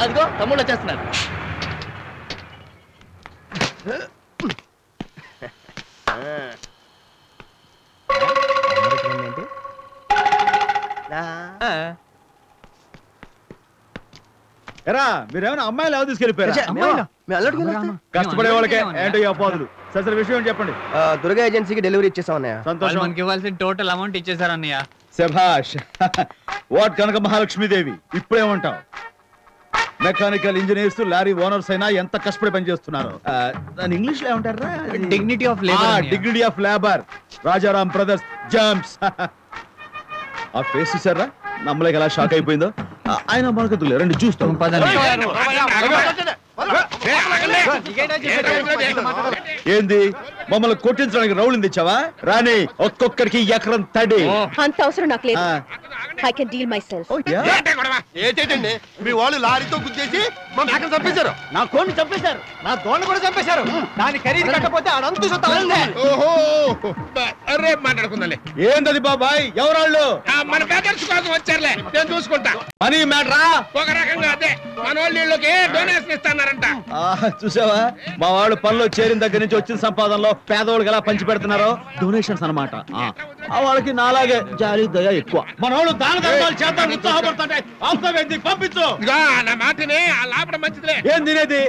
అదిగో తమ్ముళ్ళు వచ్చేస్తున్నారు. ఎరా మీరేమైనా అమ్మాయిలు ఎవరు తీసుకెళ్ళిపోయారా? కష్టపడే వాళ్ళకే ఏంటో ఈ అపోదులు. అసలు విషయం చెప్పండి. దుర్గా ఏజెన్సీకి డెలివరీ ఇచ్చేసాం అన్నయ్య. సంతోషం. మనకి ఇవ్వాల్సిన టోటల్ అమౌంట్ ఇచ్చేసారు అన్నయ్య. శభాష్. వాట్ కనక మహాలక్ష్మీదేవి. ఇప్పుడేమంటావు? మెకానికల్ ఇంజనీర్స్ లారీ ఓనర్స్ అయినా ఎంత కష్టపడి పనిచేస్తున్నారు. దాని ఇంగ్లీష్ లో ఏమంటారా? Dignity of labour. Dignity of labour. Rajaram brothers jumps. ఆ ఫేస్ చూసారా? నమ్మలేక ఎలా షాక్ అయిపోయిందో. ఆయన మనకు రండి చూస్తాం. ఏంది మమ్మల్ని కొట్టించడానికి రౌలింది ఇచ్చావా? రాని ఒక్కొక్కరికి ఎకరం తడి. అంత అవసరం నాకు లేదు. I can deal myself. ఏంటండి మీ వాళ్ళు లారీతో గుద్దేసి మా మేకను చంపేశారు. నా కోడిని చంపేశారు, నా దోణి కూడా చంపేశారు. దాని ఖరీదు కట్టకపోతే ఆడంతు మాట్లాడుకుందాం. ఏంటది బాబాయ్? ఎవరాళ్ళు? మన బ్రదర్స్ కోసం వచ్చారులే, నేను చూసుకుంటా. మనీ మ్యాటరా? ఒక రకంగా అదే. మన వాళ్ళకి డొనేషన్ ఇస్తారంట. చూసావా మా వాళ్ళు పనిలో చేరిన దగ్గర నుంచి వచ్చిన సంపాదనలో పేదవాళ్ళకి ఎలా పంచి పెడుతున్నారో డొనేషన్స్ అనమాట. వాళ్ళకి నాలాగే జాలి దయ ఎక్కువ. మన వాళ్ళు దాన ధర్మాలు చేద్దాం ఉత్సాహపడుతుంటే పంపించు. నా మాటనే లాభం మంచిదిలే. ఏం తినేది?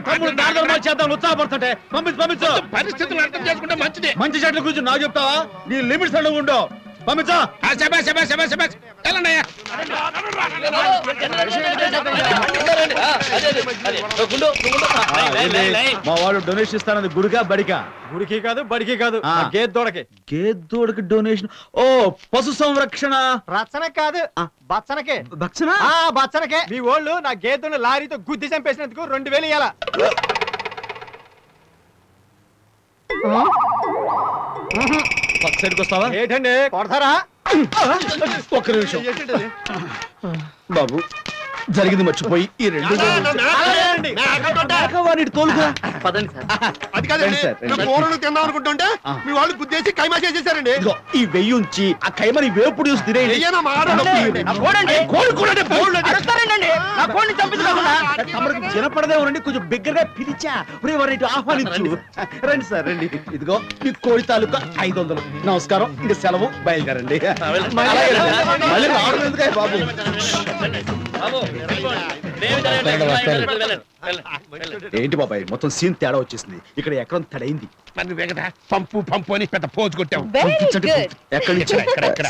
తమ్ముడు దాన ధర్మాలు చేద్దాం ఉత్సాహపడుతుంటే పంపించు. పరిస్థితులు అర్థం చేసుకుంటే మంచిది. మంచి చెట్ల గురించి నాకు చెప్తావా? నీ లిమిట్స్ అడుగు ఉండవు. పంపించా. మా వాడు డొనేషన్ ఇస్తానది గుడికా బడికా? గుడికి కాదు, బడికి కాదు, గేదోడకి. గేదోడకి డొనేషన్. ఓ పశు సంరక్షణ. రచన కాదు, బచ్చనకే. బచ్చన? బచ్చనకే. మీ వాళ్ళు నా గేదెను లారీతో గుద్ది చంపేసినందుకు 2000 ఇయ్యాల. పక్క సైడ్కి వస్తావా? ఏంటండి కొడతారా? ఒక్క నిమిషం బాబు, జరిగింది మర్చిపోయి ఈ రెండు తోలుగా అది కాదండి, కూరలు తిందాం అనుకుంటుంటే మీ వాళ్ళు గుద్దేసి కైమా చేసేసారండి. ఈ వెయ్యి ఉంచి ఆ కైమని వేపుడు చూసి తినేయండి. వినపడదే ఉండండి, కొంచెం బిగ్గరగా పిలిచా వారిని ఆహ్వానించు. రండి సార్ రండి. ఇదిగో మీ కోడి తాలూకా 500. నమస్కారం, ఇంక సెలవు, బయలుదేరండి. మళ్ళీ రావడం ఎందుకే బాబు? ఏంటి బాబాయ్ మొత్తం సీన్ తేడా వచ్చేసింది. ఇక్కడ ఎకరం తడైంది. పంపు పంపు అని పెద్ద పోజు కొట్టావు. ఎక్కడి నుంచి?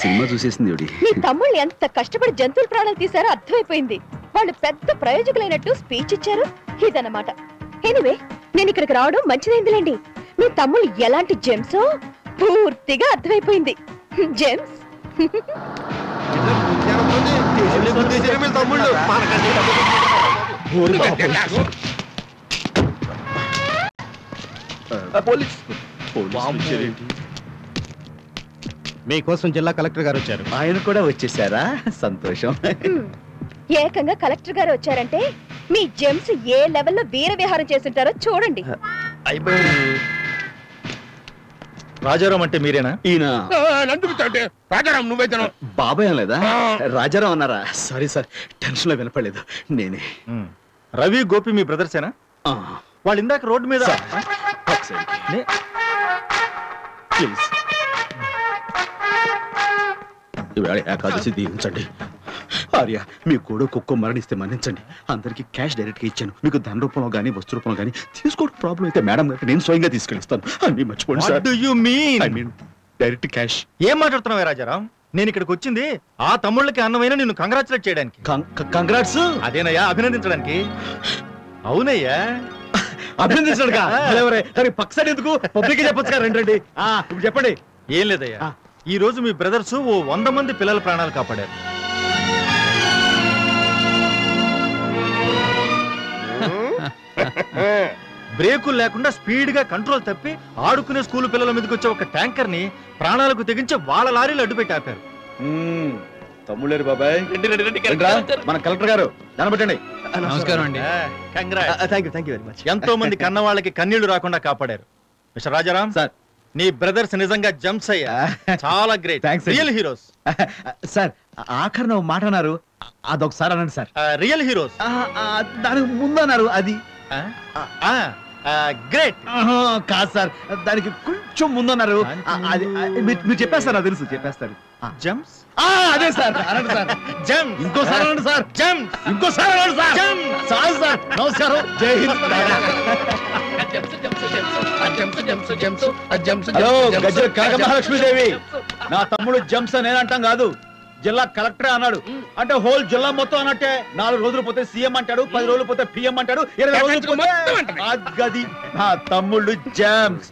సినిమా చూసేసింది. మీ తమ్ముళ్ళు ఎంత కష్టపడి జంతువుల ప్రాణాలు తీసారో అర్థమైపోయింది. వాళ్ళు పెద్ద ప్రయోజకులైనట్టు స్పీచ్ ఇచ్చారు. ఇదన్నమాట. ఎనివే నేను ఇక్కడికి రావడం మంచిదైందిలేండి. మీ తమ్ముళ్ళు ఎలాంటి జెమ్సో పూర్తిగా అర్థమైపోయింది. జెమ్స్ మీకోసం జిల్లా కలెక్టర్ గారు వచ్చారు. ఆయన కూడా వచ్చేసారా? సంతోషం. ఏకంగా కలెక్టర్ గారు వచ్చారంటే మీ జెమ్స్ ఏ లెవెల్లో వీర విహారం చేస్తుంటారో చూడండి. రాజారాం అంటే మీరేనా? ఈయన రాజారాం. నువ్వైతే బాబాయ్ అనలేదా? రాజారాం అన్నారా? సారీ సార్, టెన్షన్ లో వినపడలేదు. నేనే. రవి గోపి మీ బ్రదర్సేనా? వాళ్ళు ఇందాక రోడ్డు మీద. ప్లీజ్ ఇవాళ ఏకాదశి దీవించండి. ఆర్య, మీ కూడా కుక్క మరణిస్తే మన్నించండి. అందరికి క్యాష్ డైరెక్ట్ గా ఇచ్చాను. మీకు ధన రూపంలో గానీ వస్తు రూపంలో గానీ తీసుకోవడం ప్రాబ్లం అయితే మేడం గారికి నేను స్వయంగా తీసుకెళ్ళిస్తాను. అన్ని మర్చిపోండి sir. I mean direct cash. ఏం మాట్లాడుతున్నావే రాజారాం? నేను ఇక్కడికి వచ్చింది ఆ తమ్ముళ్ళకి అన్నమైన నిన్ను కంగ్రాచులేట్ చేయడానికి. కంగ్రాట్స్? అదేనయ్యా, అభినందించడానికి. అవునయ్యా, అభినందించడానికి. పక్క సైడ్ ఎందుకు? పబ్లిక్ చెప్పొచ్చు కదా. రండి ఇప్పుడు చెప్పండి. ఏం లేదయ్యా, ఈ రోజు మీ బ్రదర్స్ ఓ 100 మంది పిల్లల ప్రాణాలు కాపాడారు. బ్రేకులు లేకుండా స్పీడ్ గా కంట్రోల్ తప్పి ఆడుకునే స్కూల్ పిల్లల మీదకి వచ్చే ఒక ట్యాంకర్ ని ప్రాణాలకు తెగించి వాళ్ళ లారీలు అడ్డుపెట్టి ఆపారు. తమ్ముళ్ళేరు బాబాయ్. మన కలెక్టర్ గారు కనబట్టండి. నమస్కారం అండి. Thank you very much. ఎంతో మంది కన్న వాళ్ళకి కన్నీళ్లు రాకుండా కాపాడారు. మిస్టర్ రాజారాం సార్, నీ బ్రదర్స్ నిజంగా జంప్స్ అయ్యా. చాలా గ్రేట్, రియల్ హీరోస్. సార్ ఆఖరిన మాట అన్నారు, అదొకసారి అనండి సార్. Real heroes. దానికి ముందన్నారు అది గ్రేట్. కాదు సార్, దానికి కొంచెం ముందన్నారు. అది మీరు చెప్పేస్తారు, నాకు తెలుసు చెప్పేస్తారు. జంప్స్. అదే సార్, అనండి సార్. జంప్స్. ఇంకోసారి అనండి సార్. జంప్స్. ఇంకోసారి అనండి సార్. చాలు సార్, నమస్కారం, జై హింద్. హలో గజ్జల కనక మహాలక్ష్మీదేవి, నా తమ్ముడు జంప్స్ అని నేనంటాం కాదు, జిల్లా కలెక్టరే అన్నాడు. అంటే హోల్ జిల్లా మొత్తం అన్నట్టే. 4 రోజులు పోతే సీఎం అంటాడు, 10 రోజులు పోతే పిఎం అంటాడు, 20 రోజులు పోతే గది. నా తమ్ముళ్ళు జంప్స్.